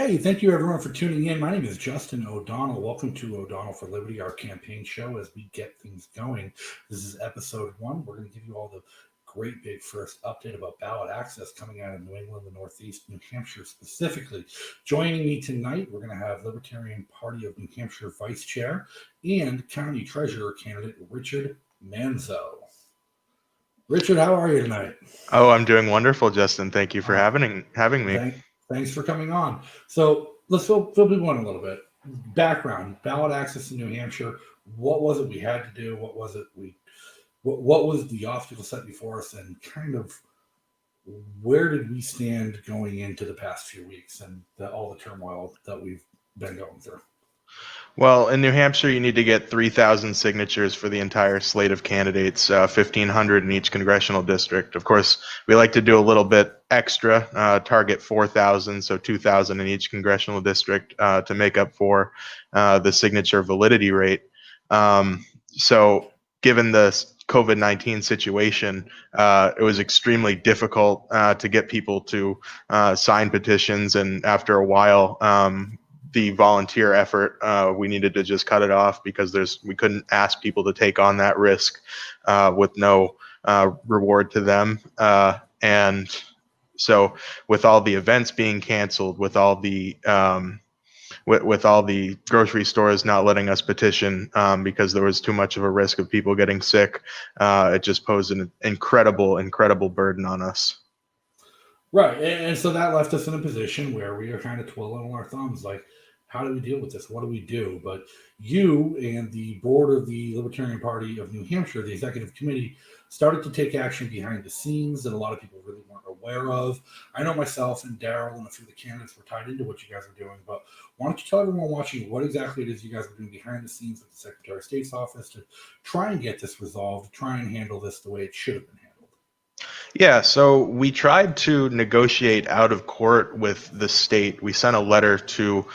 Hey, thank you everyone for tuning in. My name is Justin O'Donnell. Welcome to O'Donnell for Liberty, our campaign show as we get things going. This is episode 1. We're going to give you all the great big first update about ballot access coming out of New England, the Northeast, New Hampshire specifically. Joining me tonight, we're going to have Libertarian Party of New Hampshire Vice-Chair and County Treasurer candidate Richard Manzo. Richard, how are you tonight? Oh, I'm doing wonderful, Justin. Thank you for having me. Thanks for coming on. So let's fill people in a little bit. Background: ballot access in New Hampshire. What was it we had to do? What was it what was the obstacle set before us, and kind of where did we stand going into the past few weeks and all the turmoil that we've been going through? Well, in New Hampshire, you need to get 3,000 signatures for the entire slate of candidates, 1,500 in each congressional district. Of course, we like to do a little bit extra, target 4,000, so 2,000 in each congressional district to make up for the signature validity rate. So given the COVID-19 situation, it was extremely difficult to get people to sign petitions, and after a while, the volunteer effort, we needed to just cut it off because we couldn't ask people to take on that risk with no reward to them. And so with all the events being canceled, with all the grocery stores not letting us petition because there was too much of a risk of people getting sick, it just posed an incredible burden on us. Right. And so that left us in a position where we are kind of twiddling our thumbs, like, how do we deal with this? What do we do? But you and the board of the Libertarian Party of New Hampshire, the executive committee, started to take action behind the scenes that a lot of people really weren't aware of. I know myself and Daryl and a few of the candidates were tied into what you guys were doing, but why don't you tell everyone watching what exactly it is you guys are doing behind the scenes with the Secretary of State's office to try and get this resolved, to try and handle this the way it should have been handled? Yeah, so we tried to negotiate out of court with the state. We sent a letter to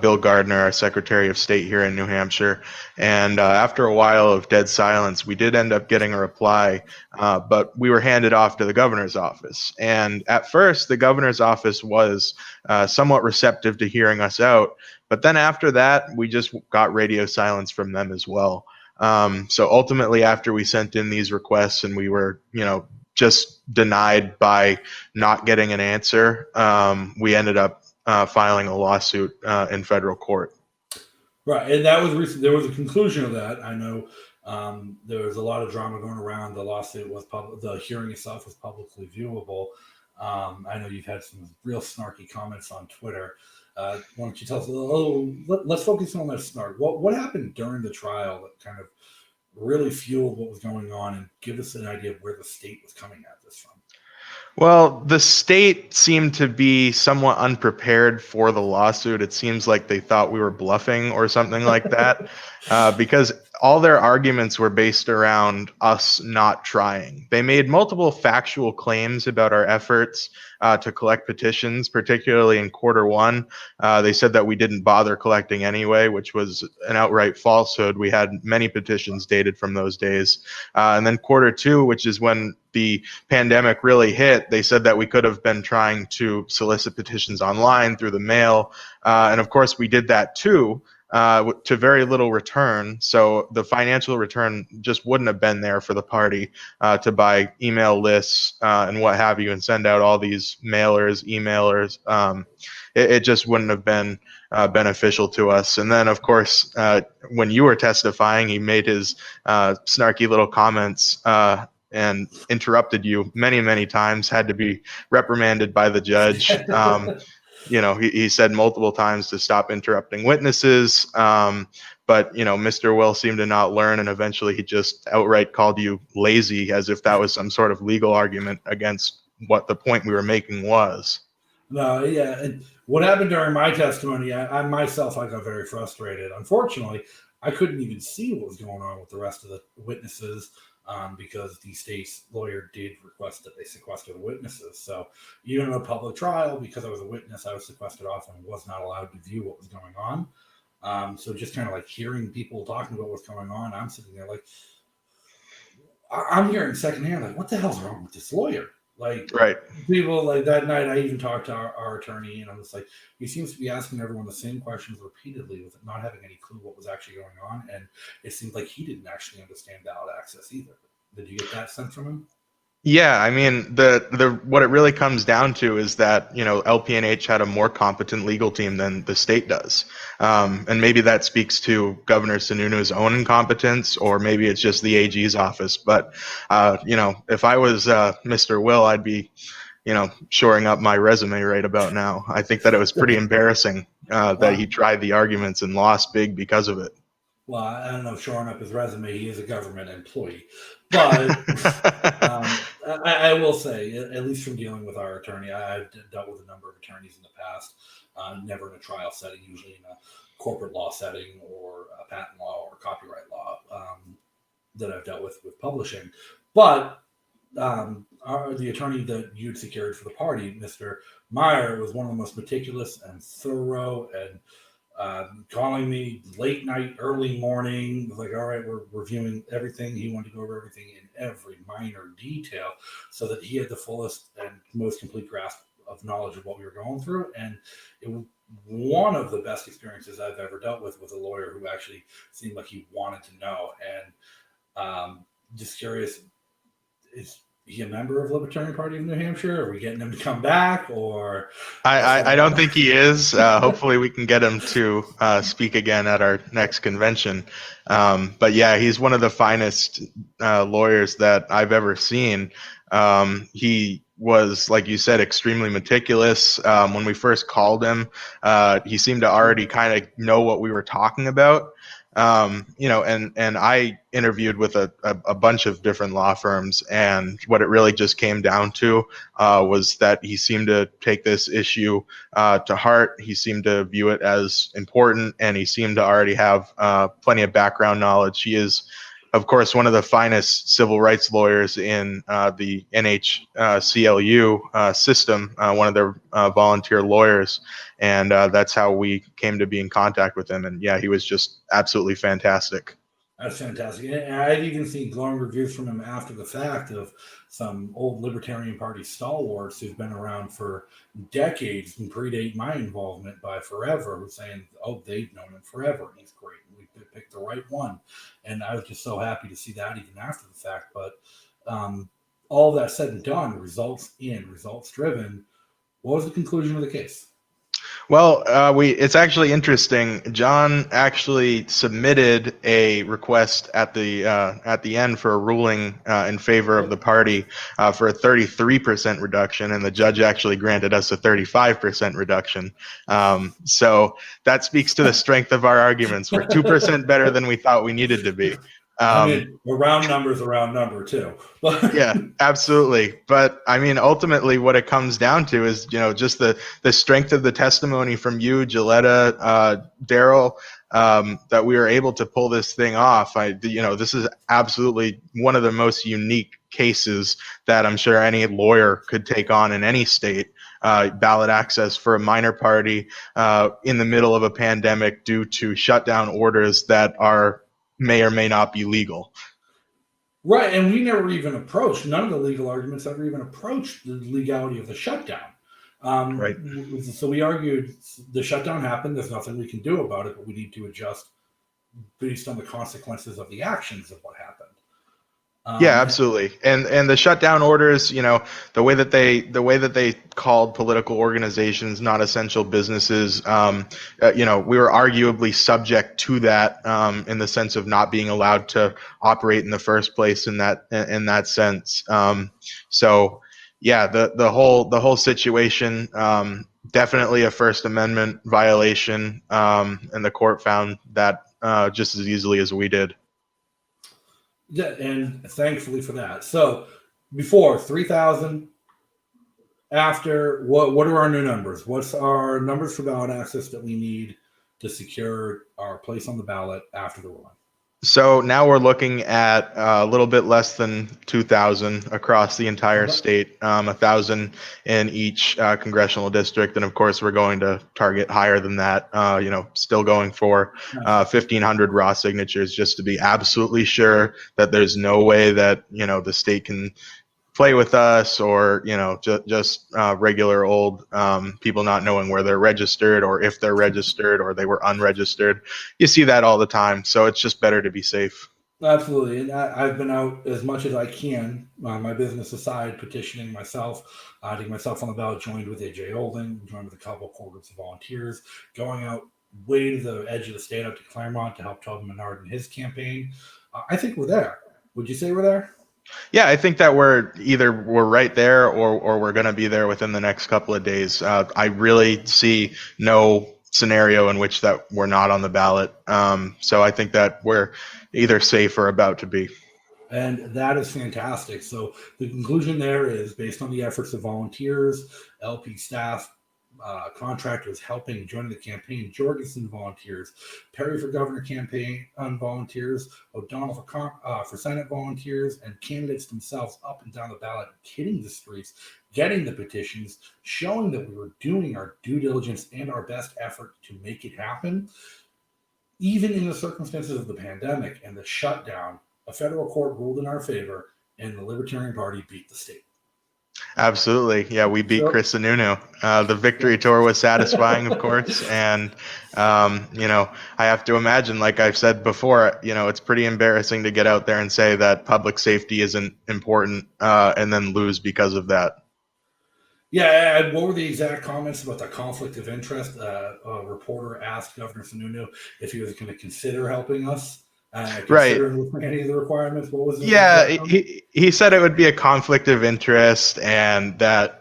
Bill Gardner, our Secretary of State here in New Hampshire, and after a while of dead silence, we did end up getting a reply, but we were handed off to the governor's office. And at first, the governor's office was somewhat receptive to hearing us out, but then after that, we just got radio silence from them as well. So ultimately, after we sent in these requests and we were, just denied by not getting an answer, we ended up filing a lawsuit in federal court. Right, and that was recent. There was a conclusion of that. I know there was a lot of drama going around. The lawsuit was public. The hearing itself was publicly viewable. I know you've had some real snarky comments on Twitter. Why don't you tell us? Let's focus on that snark. What happened during the trial that kind of really fueled what was going on, and give us an idea of where the state was coming at this from? Well, the state seemed to be somewhat unprepared for the lawsuit. It seems like they thought we were bluffing or something like that, because all their arguments were based around us not trying. They made multiple factual claims about our efforts to collect petitions, particularly in Q1. They said that we didn't bother collecting anyway, which was an outright falsehood. We had many petitions dated from those days. And then Q2, which is when the pandemic really hit, they said that we could have been trying to solicit petitions online through the mail. And of course, we did that too, to very little return. So the financial return just wouldn't have been there for the party to buy email lists and what have you and send out all these emailers. It just wouldn't have been beneficial to us. And then, of course, when you were testifying, he made his snarky little comments and interrupted you many times, had to be reprimanded by the judge. He said multiple times to stop interrupting witnesses. But, Mr. Will seemed to not learn, and eventually he just outright called you lazy, as if that was some sort of legal argument against what the point we were making was. No, yeah. And what happened during my testimony, I myself, I got very frustrated. Unfortunately, I couldn't even see what was going on with the rest of the witnesses. Because the state's lawyer did request that they sequester the witnesses. So even in a public trial, because I was a witness, I was sequestered off and was not allowed to view what was going on. So just kind of like hearing people talking about what's going on, I'm sitting there like, I'm hearing secondhand, like, what the hell's wrong with this lawyer? Like Right. people like that night, I even talked to our attorney, and I'm just like, he seems to be asking everyone the same questions repeatedly, with not having any clue what was actually going on, and it seemed like he didn't actually understand ballot access either. Did you get that sense from him? Yeah, I mean the what it really comes down to is that LPNH had a more competent legal team than the state does, and maybe that speaks to Governor Sununu's own incompetence, or maybe it's just the AG's office. But if I was Mr. Will, I'd be shoring up my resume right about now. I think that it was pretty embarrassing that he Well, tried the arguments and lost big because of it. well, I don't know, shoring up his resume, he is a government employee. But I will say, at least from dealing with our attorney, I've dealt with a number of attorneys in the past, never in a trial setting, usually in a corporate law setting or a patent law or copyright law that I've dealt with publishing. But the attorney that you'd secured for the party, Mr. Meyer, was one of the most meticulous and thorough, and calling me late night, early morning. It was like, all right, we're reviewing everything. He wanted to go over everything in every minor detail so that he had the fullest and most complete grasp of knowledge of what we were going through. And it was one of the best experiences I've ever dealt with a lawyer who actually seemed like he wanted to know. And just curious, is he a member of the Libertarian Party of New Hampshire? Are we getting him to come back, or what's I going don't on? think he is. Hopefully, we can get him to speak again at our next convention. But yeah, he's one of the finest lawyers that I've ever seen. He was, like you said, extremely meticulous. When we first called him, he seemed to already kind of know what we were talking about. And I interviewed with a bunch of different law firms, and what it really just came down to was that he seemed to take this issue to heart. He seemed to view it as important, and he seemed to already have plenty of background knowledge. He is, of course, one of the finest civil rights lawyers in the NHCLU system, one of their volunteer lawyers. And that's how we came to be in contact with him. And yeah, he was just absolutely fantastic. That's fantastic. And I've even seen glowing reviews from him after the fact of some old Libertarian Party stalwarts who've been around for decades and predate my involvement by forever, who's saying, oh, they've known him forever. And he's great. We picked the right one. And I was just so happy to see that even after the fact. But all that said and done, results driven. What was the conclusion of the case? Well, it's actually interesting. John actually submitted a request at the end for a ruling in favor of the party for a 33% reduction, and the judge actually granted us a 35% reduction. So that speaks to the strength of our arguments. We're 2% better than we thought we needed to be. I mean, a round number is a round number too. Yeah, absolutely. But I mean, ultimately, what it comes down to is, just the strength of the testimony from you, Gilletta, Daryl, that we were able to pull this thing off. This is absolutely one of the most unique cases that I'm sure any lawyer could take on in any state. Ballot access for a minor party in the middle of a pandemic due to shutdown orders that may or may not be legal. Right, and we never even approached, none of the legal arguments ever even approached the legality of the shutdown. Right. So we argued the shutdown happened, there's nothing we can do about it, but we need to adjust based on the consequences of the actions of what happened. Yeah, absolutely. And the shutdown orders, the way that they called political organizations not essential businesses, we were arguably subject to that in the sense of not being allowed to operate in the first place in that sense. So yeah, the whole situation, definitely a First Amendment violation, and the court found that just as easily as we did. Yeah, and thankfully for that. So before 3,000, after what are our new numbers? What's our numbers for ballot access that we need to secure our place on the ballot after the ruling? So now we're looking at a little bit less than 2,000 across the entire state, 1,000 in each congressional district, and of course we're going to target higher than that. Still going for 1,500 raw signatures, just to be absolutely sure that there's no way that the state can play with us, or just regular old people not knowing where they're registered, or if they're registered, or they were unregistered. You see that all the time, so it's just better to be safe. Absolutely. And I've been out as much as I can, my business aside, petitioning myself, getting myself on the ballot, joined with AJ Olding, joined with a couple of core groups of volunteers, going out way to the edge of the state, out to Claremont to help Tobin Menard in his campaign. I think we're there. Would you say we're there? Yeah, I think that we're right there, or we're going to be there within the next couple of days. I really see no scenario in which that we're not on the ballot. So I think that we're either safe or about to be. And that is fantastic. So the conclusion there is based on the efforts of volunteers, LP staff, contractors helping joining the campaign, Jorgensen volunteers, Perry for Governor campaign volunteers, O'Donnell for Senate volunteers, and candidates themselves up and down the ballot, hitting the streets, getting the petitions, showing that we were doing our due diligence and our best effort to make it happen. Even in the circumstances of the pandemic and the shutdown, a federal court ruled in our favor, and the Libertarian Party beat the state. Absolutely. Yeah, we beat Chris Sununu. The victory tour was satisfying, of course. And, I have to imagine, like I've said before, it's pretty embarrassing to get out there and say that public safety isn't important and then lose because of that. Yeah, and what were the exact comments about the conflict of interest? A reporter asked Governor Sununu if he was going to consider helping us. Considering any of the requirements, what was it? Yeah, he said it would be a conflict of interest, and that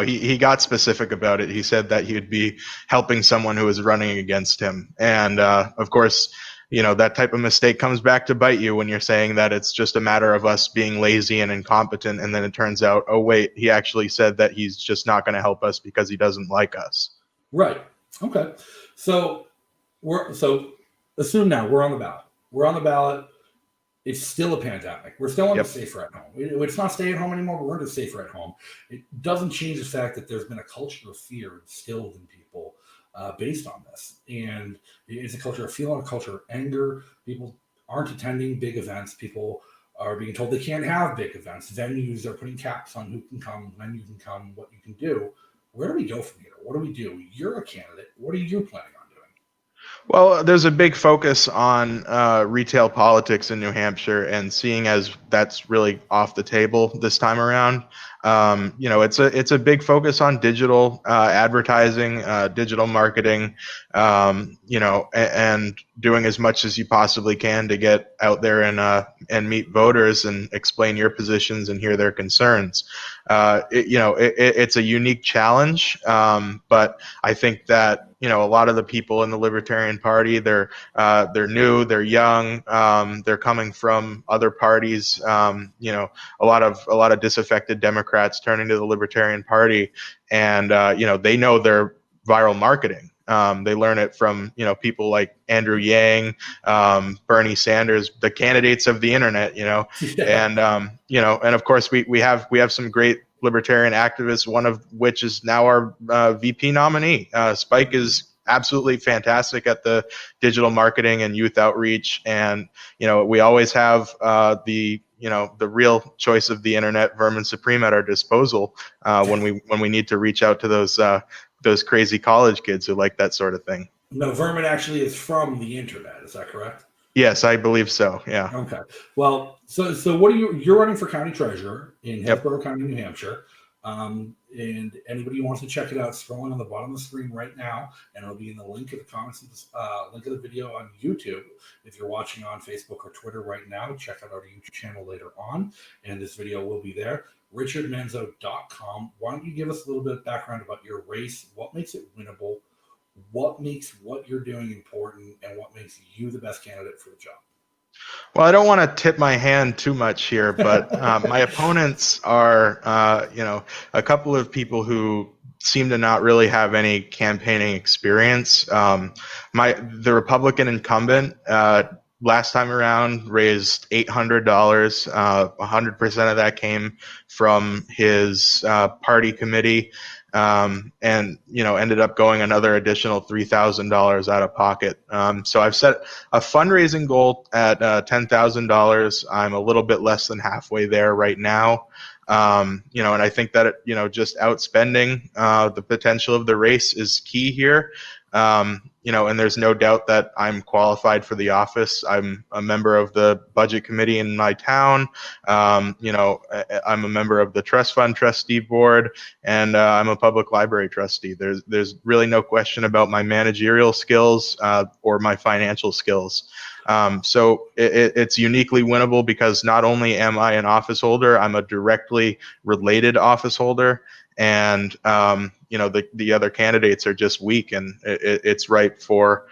he got specific about it. He said that he would be helping someone who was running against him, and of course, that type of mistake comes back to bite you when you're saying that it's just a matter of us being lazy and incompetent, and then it turns out, oh wait, he actually said that he's just not going to help us because he doesn't like us. Right. Okay. So assume now we're on the ballot. We're on the ballot. It's still a pandemic. We're still on the safer at home. It's not stay at home anymore, but we're into safer at home. It doesn't change the fact that there's been a culture of fear instilled in people based on this. And it's a culture of fear, a culture of anger. People aren't attending big events. People are being told they can't have big events. Venues are putting caps on who can come, when you can come, what you can do. Where do we go from here? What do we do? You're a candidate. What are you planning on doing? Well, there's a big focus on retail politics in New Hampshire, and seeing as that's really off the table this time around, it's a big focus on digital advertising, digital marketing, and doing as much as you possibly can to get out there and meet voters and explain your positions and hear their concerns. It's a unique challenge, but I think that a lot of the people in the Libertarian Party, they're new, they're young, they're coming from other parties. A lot of disaffected Democrats turning to the Libertarian Party, and they know their viral marketing. They learn it from people like Andrew Yang, Bernie Sanders, the candidates of the internet. And and of course we have some great libertarian activists, one of which is now our VP nominee. Spike is absolutely fantastic at the digital marketing and youth outreach, and we always have the real choice of the internet, Vermin Supreme, at our disposal when we need to reach out to those crazy college kids who like that sort of thing. No, Vermin actually is from the internet. Is that correct? Yes, I believe so. Yeah. Okay. Well, so what are you're running for county treasurer in Hillsborough County, New Hampshire. And anybody who wants to check it out, scrolling on the bottom of the screen right now, and it'll be in the link of the comments, link of the video on YouTube. If you're watching on Facebook or Twitter right now, check out our YouTube channel later on, and this video will be there. RichardManzo.com. Why don't you give us a little bit of background about your race? What makes it winnable? What makes what you're doing important, and what makes you the best candidate for the job? Well, I don't want to tip my hand too much here, but my opponents are, a couple of people who seem to not really have any campaigning experience. The Republican incumbent last time around raised $800. 100% of that came from his party committee. And ended up going another additional $3,000 out of pocket. So I've set a fundraising goal at $10,000. I'm a little bit less than halfway there right now. And I think that, just outspending the potential of the race is key here. And there's no doubt that I'm qualified for the office. I'm a member of the budget committee in my town. I'm a member of the trust fund trustee board, and I'm a public library trustee. There's really no question about my managerial skills or my financial skills. So it's uniquely winnable because not only am I an office holder, I'm a directly related office holder, and the other candidates are just weak, and it's ripe for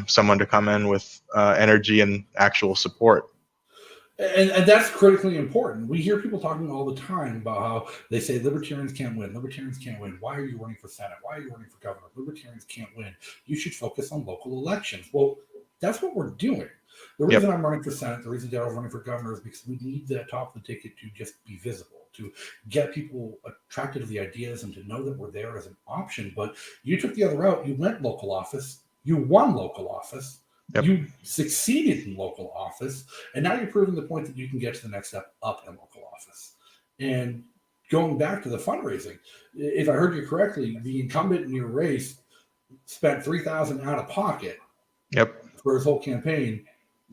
someone to come in with energy and actual support. And that's critically important. We hear people talking all the time about how they say libertarians can't win. Libertarians can't win. Why are you running for Senate? Why are you running for governor? Libertarians can't win. You should focus on local elections. Well, that's what we're doing. The reason I'm running for Senate, the reason Daryl's running for governor is because we need that top of the ticket to just be visible, to get people attracted to the ideas and to know that we're there as an option. But you took the other route. You went local office. You won local office. Yep. You succeeded in local office, and now you're proving the point that you can get to the next step up in local office. And going back to the fundraising, if I heard you correctly, the incumbent in your race spent $3,000 out of pocket for his whole campaign,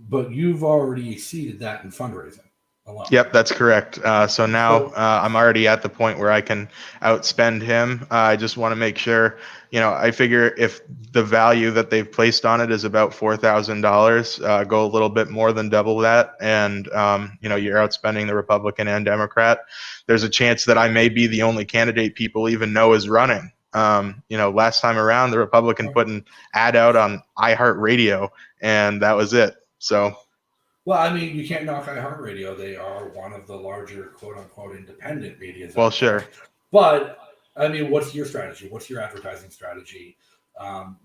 but you've already exceeded that in fundraising alone. Yep, that's correct. So now I'm already at the point where I can outspend him. I just want to make sure, I figure if the value that they've placed on it is about $4,000, go a little bit more than double that, and you're outspending the Republican and Democrat. There's a chance that I may be the only candidate people even know is running. Last time around, the Republican put an ad out on iHeartRadio, and that was it. So. Well, I mean, you can't knock iHeartRadio. They are one of the larger, quote-unquote, independent media. Well, sure. But, I mean, what's your strategy? What's your advertising strategy?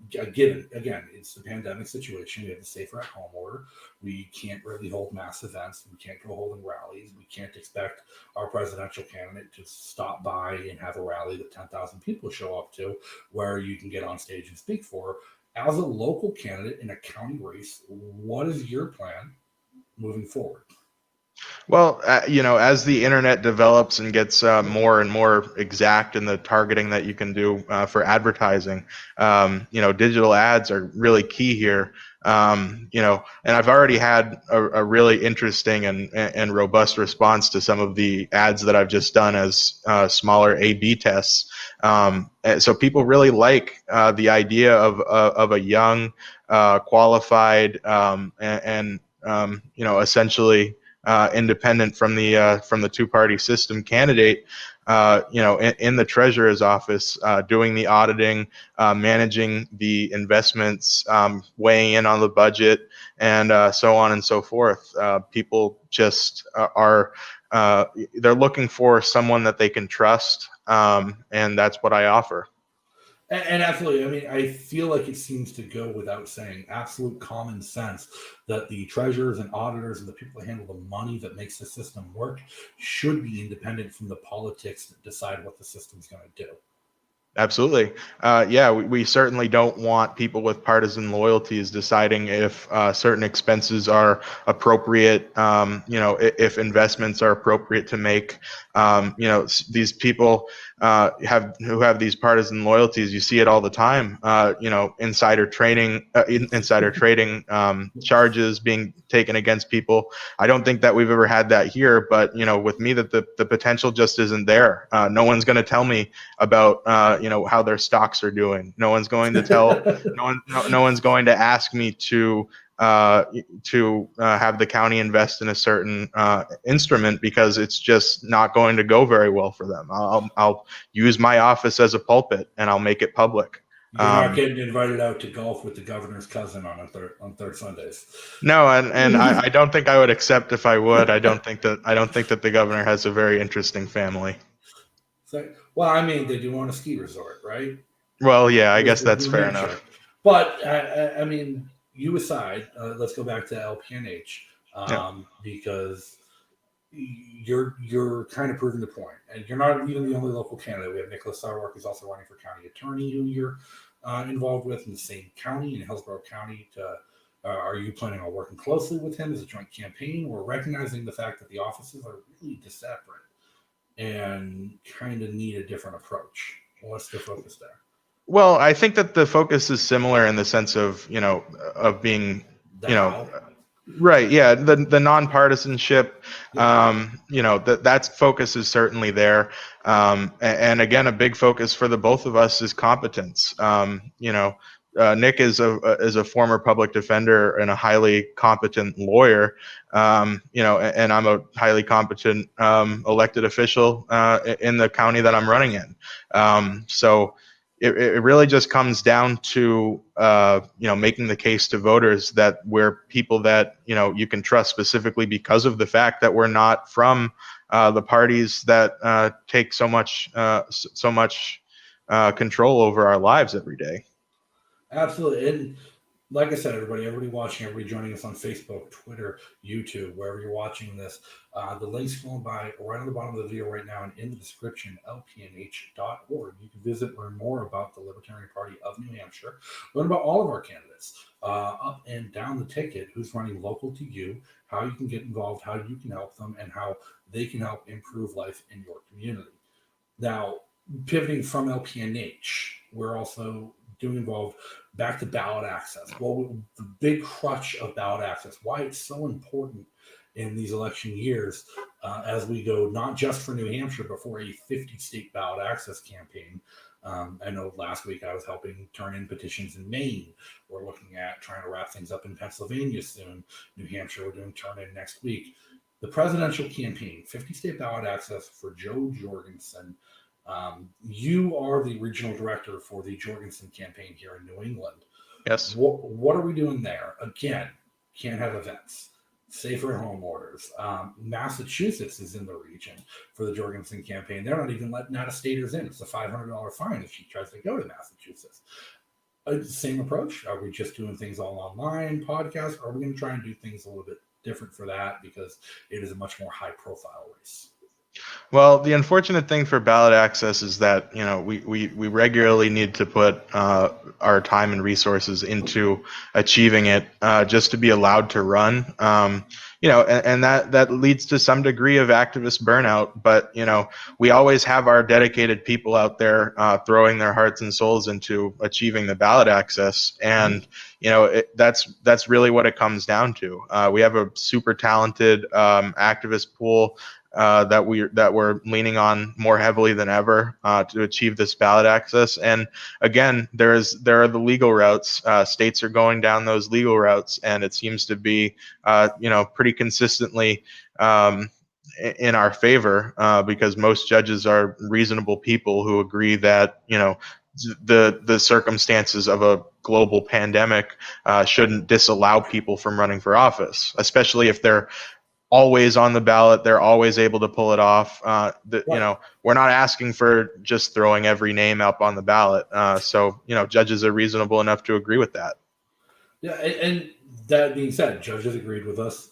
Given, again, it's the pandemic situation. We have the safer at home order. We can't really hold mass events. We can't go holding rallies. We can't expect our presidential candidate to stop by and have a rally that 10,000 people show up to where you can get on stage and speak for. As a local candidate in a county race, what is your plan moving forward? Well, as the internet develops and gets more and more exact in the targeting that you can do for advertising, digital ads are really key here. And I've already had a really interesting and robust response to some of the ads that I've just done as smaller A/B tests. So people really like the idea of a young, qualified, and essentially independent from the two-party system candidate, in the treasurer's office, doing the auditing, managing the investments, weighing in on the budget, and so on and so forth. People just they're looking for someone that they can trust, and that's what I offer. And absolutely, I mean, I feel like it seems to go without saying, absolute common sense, that the treasurers and auditors and the people that handle the money that makes the system work should be independent from the politics that decide what the system's going to do. Absolutely. We certainly don't want people with partisan loyalties deciding if certain expenses are appropriate, if investments are appropriate to make. These people who have these partisan loyalties, you see it all the time. Insider trading charges being taken against people. I don't think that we've ever had that here, but with me, that the potential just isn't there. No one's going to tell me about how their stocks are doing. No one's going to tell. no one's going to ask me to have the county invest in a certain instrument, because it's just not going to go very well for them. I'll use my office as a pulpit, and I'll make it public. You're not getting invited out to golf with the governor's cousin on third Sundays. No, and I don't think I would accept if I would. I don't think that the governor has a very interesting family. So, well, I mean, they do own a ski resort, right? Well, yeah, I guess that's fair enough. But I mean, you aside, let's go back to LPNH, because you're kind of proving the point, and you're not even the only local candidate. We have Nicholas Sarwark, who's also running for county attorney, who you're involved with in the same county, in Hillsborough County. Are you planning on working closely with him as a joint campaign, or recognizing the fact that the offices are really separate? and kind of need a different approach. What's the focus there? Well, I think that the focus is similar in the sense of, of being, The you know, how? right. Yeah. The nonpartisanship, Yep. that focus is certainly there. And again, a big focus for the both of us is competence. Nick is a former public defender and a highly competent lawyer. And I'm a highly competent elected official in the county that I'm running in. So it really just comes down to making the case to voters that we're people that you can trust, specifically because of the fact that we're not from the parties that take so much control over our lives every day. Absolutely. And like I said, everybody watching, everybody joining us on Facebook, Twitter, YouTube, wherever you're watching this, the link's going by right on the bottom of the video right now and in the description, lpnh.org. You can visit, learn more about the Libertarian Party of New Hampshire, learn about all of our candidates, up and down the ticket, who's running local to you, how you can get involved, how you can help them, and how they can help improve life in your community. Now, pivoting from LPNH, we're also doing involved back to ballot access. Well, the big crutch of ballot access, why it's so important in these election years, as we go not just for New Hampshire, but for a 50-state ballot access campaign. I know last week I was helping turn in petitions in Maine. We're looking at trying to wrap things up in Pennsylvania soon. New Hampshire, we're doing turn in next week. The presidential campaign, 50-state ballot access for Joe Jorgensen. You are the regional director for the Jorgensen campaign here in New England. Yes. What are we doing there? Again, can't have events. Safer at home orders. Massachusetts is in the region for the Jorgensen campaign. They're not even letting out-of-staters in. It's a $500 fine if she tries to go to Massachusetts. Same approach. Are we just doing things all online, podcasts? Or are we going to try and do things a little bit different for that because it is a much more high-profile race? Well, the unfortunate thing for ballot access is that we regularly need to put our time and resources into achieving it just to be allowed to run. And that leads to some degree of activist burnout. But we always have our dedicated people out there throwing their hearts and souls into achieving the ballot access, and that's really what it comes down to. We have a super talented activist pool that we're leaning on more heavily than ever to achieve this ballot access. And again, there are the legal routes. States are going down those legal routes, and it seems to be pretty consistently in our favor because most judges are reasonable people who agree that the circumstances of a global pandemic shouldn't disallow people from running for office, especially if they're always on the ballot. They're always able to pull it off. Right. We're not asking for just throwing every name up on the ballot. So judges are reasonable enough to agree with that. Yeah, and that being said, judges agreed with us.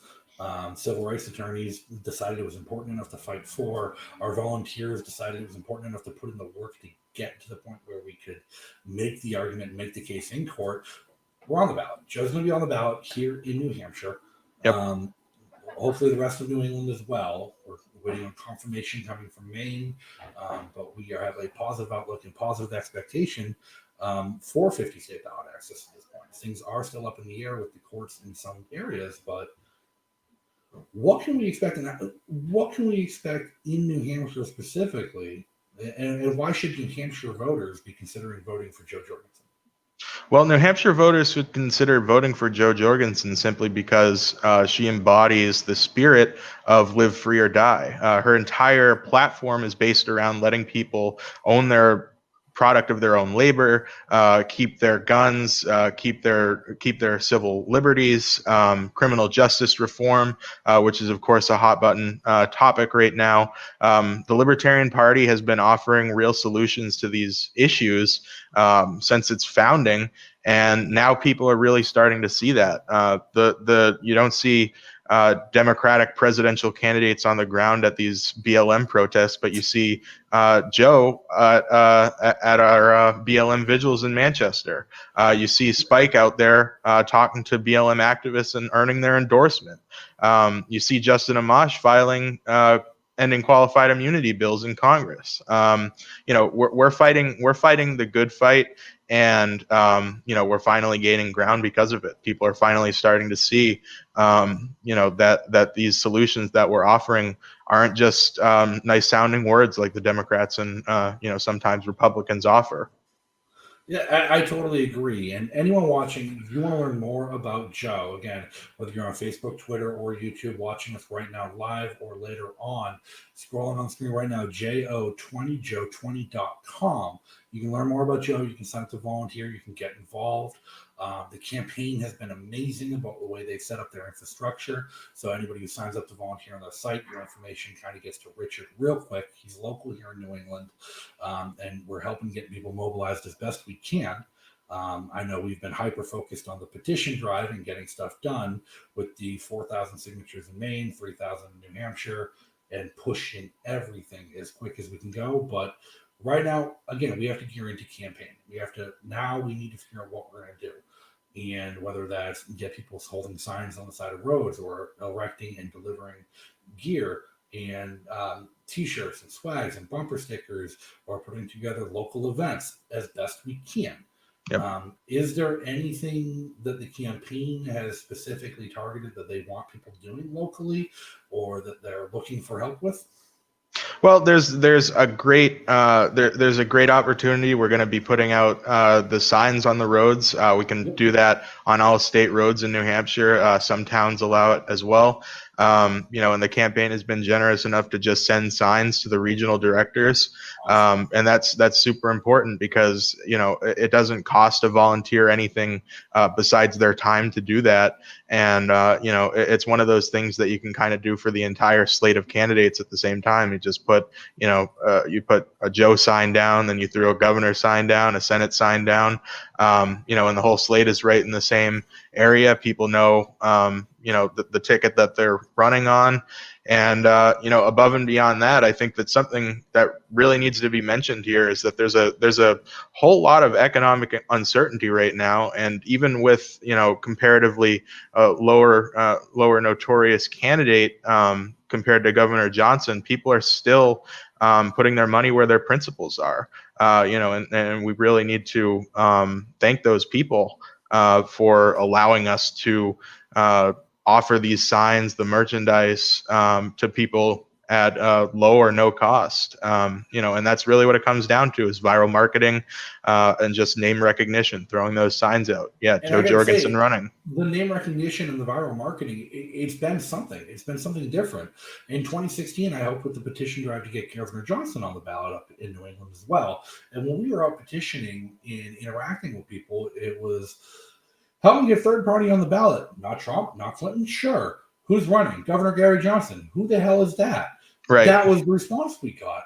Civil rights attorneys decided it was important enough to fight for. Our volunteers decided it was important enough to put in the work to get to the point where we could make the argument, make the case in court. We're on the ballot. Joe's going to be on the ballot here in New Hampshire. Yep. Hopefully, the rest of New England as well. We're waiting on confirmation coming from Maine, but we have a positive outlook and positive expectation for 50-state ballot access at this point. Things are still up in the air with the courts in some areas, but what can we expect in that? What can we expect in New Hampshire specifically, and why should New Hampshire voters be considering voting for Joe Jorgensen? Well, New Hampshire voters should consider voting for Jo Jorgensen simply because she embodies the spirit of live free or die. Her entire platform is based around letting people own their product of their own labor, keep their guns, keep their civil liberties, criminal justice reform, which is of course a hot button topic right now. The Libertarian Party has been offering real solutions to these issues since its founding, and now people are really starting to see that. You don't see Democratic presidential candidates on the ground at these BLM protests, but you see Joe at our BLM vigils in Manchester. You see Spike out there talking to BLM activists and earning their endorsement. You see Justin Amash filing ending qualified immunity bills in Congress. We're fighting the good fight, and we're finally gaining ground because of it. People are finally starting to see, that these solutions that we're offering aren't just nice sounding words like the Democrats and sometimes Republicans offer. Yeah, I totally agree. And anyone watching, if you want to learn more about Joe, again, whether you're on Facebook, Twitter, or YouTube watching us right now live or later on, scrolling on the screen right now, jo20joe20.com. You can learn more about Joe. You can sign up to volunteer. You can get involved. The campaign has been amazing about the way they set up their infrastructure. So anybody who signs up to volunteer on their site, your information kind of gets to Richard real quick. He's local here in New England, and we're helping get people mobilized as best we can. I know we've been hyper focused on the petition drive and getting stuff done with the 4,000 signatures in Maine, 3,000 in New Hampshire, and pushing everything as quick as we can go. But right now, again, we have to gear into campaign. We need to figure out what we're going to do. And whether that's get people holding signs on the side of roads or erecting and delivering gear and t-shirts and swags and bumper stickers, or putting together local events as best we can. Yep. Is there anything that the campaign has specifically targeted that they want people doing locally or that they're looking for help with? Well, there's a great there's a great opportunity. We're going to be putting out the signs on the roads. We can do that on all state roads in New Hampshire. Some towns allow it as well. And the campaign has been generous enough to just send signs to the regional directors. And that's super important because, it doesn't cost a volunteer anything besides their time to do that. And, it's one of those things that you can kind of do for the entire slate of candidates at the same time. You just put, you put a Joe sign down, then you throw a governor sign down, a Senate sign down, and the whole slate is right in the same area. People know, the ticket that they're running on. And, above and beyond that, I think that something that really needs to be mentioned here is that there's a whole lot of economic uncertainty right now. And even with, comparatively lower notorious candidate compared to Governor Johnson, people are still putting their money where their principles are. And we really need to thank those people for allowing us to offer these signs, the merchandise to people at low or no cost. And that's really what it comes down to is viral marketing and just name recognition, throwing those signs out. Yeah, and Joe Jorgensen running. The name recognition and the viral marketing, it's been something. It's been something different. In 2016, I helped with the petition drive to get Governor Johnson on the ballot up in New England as well. And when we were out petitioning and interacting with people, it was, help them get third party on the ballot. Not Trump, not Clinton, sure. Who's running? Governor Gary Johnson. Who the hell is that? Right. That was the response we got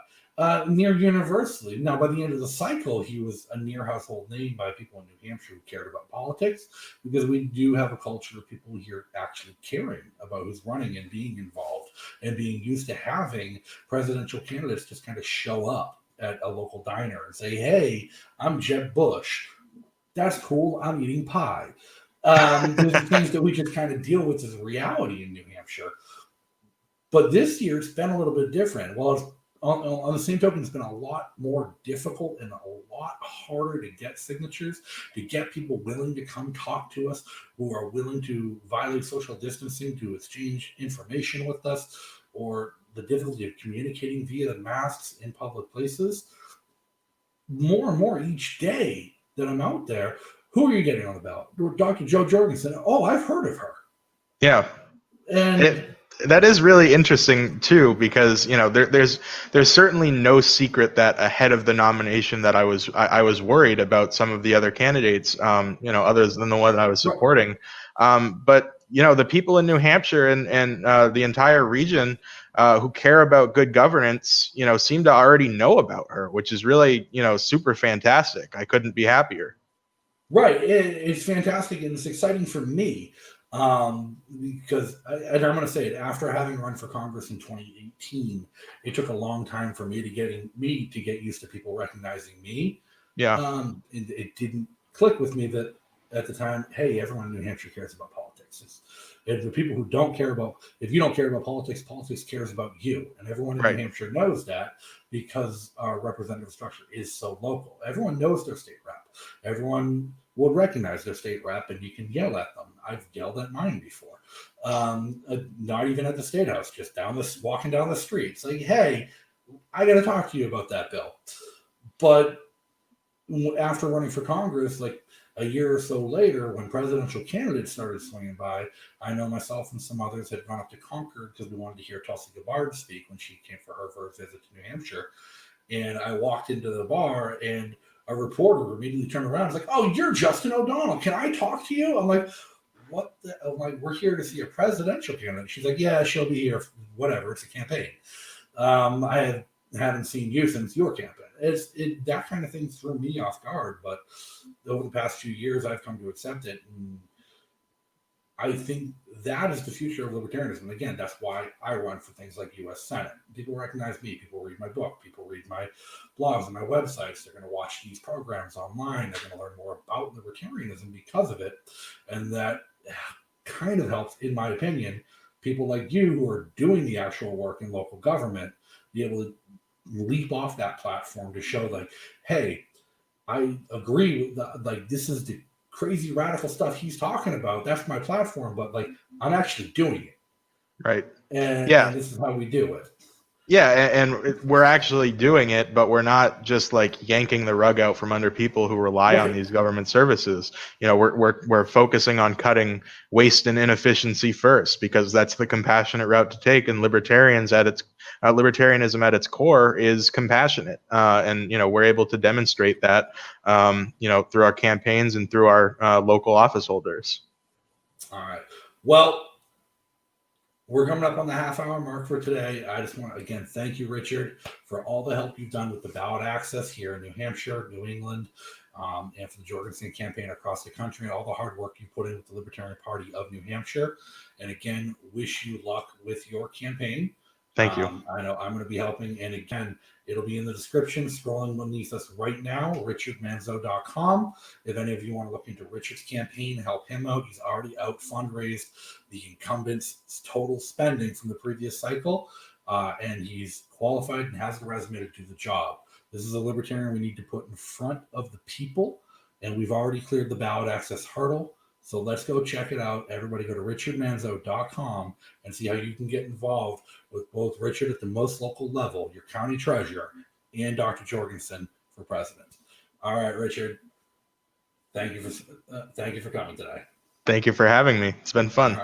near universally. Now, by the end of the cycle, he was a near household name by people in New Hampshire who cared about politics, because we do have a culture of people here actually caring about who's running and being involved and being used to having presidential candidates just kind of show up at a local diner and say, hey, I'm Jeb Bush. That's cool. I'm eating pie. There's things that we just kind of deal with as a reality in New Hampshire. But this year, it's been a little bit different. Well, it's, on the same token, it's been a lot more difficult and a lot harder to get signatures, to get people willing to come talk to us, who are willing to violate social distancing, to exchange information with us, or the difficulty of communicating via the masks in public places. More and more each day that I'm out there, who are you getting on the ballot? Dr. Joe Jorgensen. Oh, I've heard of her. Yeah. And that is really interesting too, because there's certainly no secret that ahead of the nomination that I was worried about some of the other candidates, other than the one that I was supporting. But the people in New Hampshire and the entire region who care about good governance, seem to already know about her, which is really super fantastic. I couldn't be happier. Right, it's fantastic and it's exciting for me. Because I'm going to say it, after having run for Congress in 2018, it took a long time for me to get used to people recognizing me. Yeah. It didn't click with me that at the time, hey, everyone in New Hampshire cares about politics. politics. If the people who don't care about, if you don't care about politics, politics cares about you. And everyone in Right. New Hampshire knows that because our representative structure is so local. Everyone knows their state rep. Everyone would recognize their state rep, and you can yell at them. I've yelled at mine before. Not even at the State House, just walking down the street. It's like, hey, I got to talk to you about that bill. But after running for Congress, like a year or so later, when presidential candidates started swinging by, I know myself and some others had gone up to Concord because we wanted to hear Tulsi Gabbard speak when she came for her first visit to New Hampshire. And I walked into the bar, and a reporter immediately turned around. It's like, "Oh, you're Justin O'Donnell. Can I talk to you?" I'm like, "What?" I'm like, "We're here to see a presidential candidate." She's like, "Yeah, she'll be here. Whatever. It's a campaign." I haven't seen you since your campaign. That kind of thing threw me off guard, but over the past few years, I've come to accept it. And I think that is the future of libertarianism. Again, that's why I run for things like U.S. Senate. People recognize me. People read my book. People read my blogs and my websites. They're going to watch these programs online. They're going to learn more about libertarianism because of it. And that kind of helps, in my opinion, people like you who are doing the actual work in local government be able to leap off that platform to show, like, hey, I agree with like, this is the crazy radical stuff he's talking about. That's my platform, but like, I'm actually doing it. Right. And this is how we do it. Yeah, and we're actually doing it, but we're not just like yanking the rug out from under people who rely on these government services. You know, we're focusing on cutting waste and inefficiency first, because that's the compassionate route to take. And libertarianism at its core is compassionate, and you know, we're able to demonstrate that, you know, through our campaigns and through our local office holders. All right. Well, we're coming up on the half-hour mark for today. I just want to, again, thank you, Richard, for all the help you've done with the ballot access here in New Hampshire, New England, and for the Jorgensen campaign across the country, and all the hard work you put in with the Libertarian Party of New Hampshire. And again, wish you luck with your campaign. Thank you. I know I'm going to be helping. And again, it'll be in the description, scrolling beneath us right now, richardmanzo.com. If any of you want to look into Richard's campaign, help him out. He's already out fundraised the incumbent's total spending from the previous cycle. And he's qualified and has the resume to do the job. This is a libertarian we need to put in front of the people. And we've already cleared the ballot access hurdle. So let's go check it out. Everybody go to richardmanzo.com and see how you can get involved with both Richard at the most local level, your county treasurer, and Dr. Jorgensen for president. All right, Richard. Thank you for coming today. Thank you for having me. It's been fun.